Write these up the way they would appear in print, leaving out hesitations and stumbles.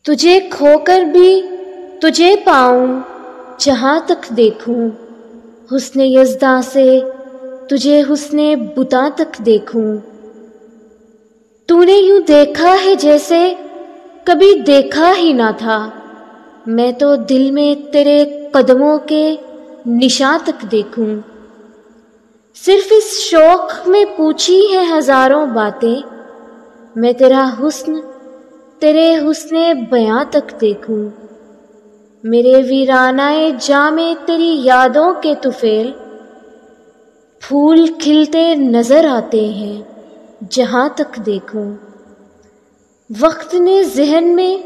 تجھے کھو کر بھی تجھے پاؤں جہاں تک دیکھوں، حسن یزداں سے تجھے حسن بتاں تک دیکھوں۔ تو نے یوں دیکھا ہے جیسے کبھی دیکھا ہی نہ تھا، میں تو دل میں تیرے قدموں کے نشاں تک دیکھوں۔ صرف اس شوق میں پوچھی ہے ہزاروں باتیں، میں تیرا حسن تیرے حسن بیاں تک دیکھوں۔ میرے ویرانہ جاں میں تیری یادوں کے طفیل پھول کھلتے نظر آتے ہیں جہاں تک دیکھوں۔ وقت نے ذہن میں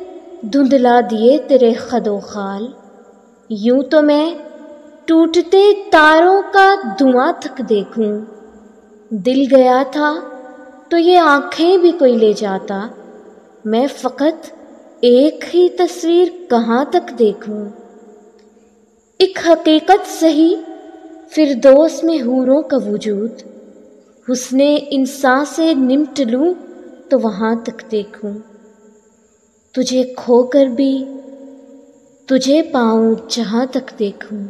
دھندلا دیے تیرے خد و خال، یوں تو میں ٹوٹتے تاروں کا دھواں تک دیکھوں۔ دل گیا تھا تو یہ آنکھیں بھی کوئی لے جاتا، میں فقط ایک ہی تصویر کہاں تک دیکھوں۔ ایک حقیقت سہی فردوس میں حوروں کا وجود، حسن انسان سے نمٹ لوں تو وہاں تک دیکھوں۔ تجھے کھو کر بھی تجھے پاؤں جہاں تک دیکھوں،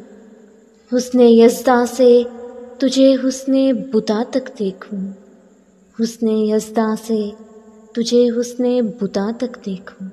حسن یزداں سے تجھے حسن بتاں تک دیکھوں، حسن یزداں سے تجھے حسن بتاں تک دیکھوں۔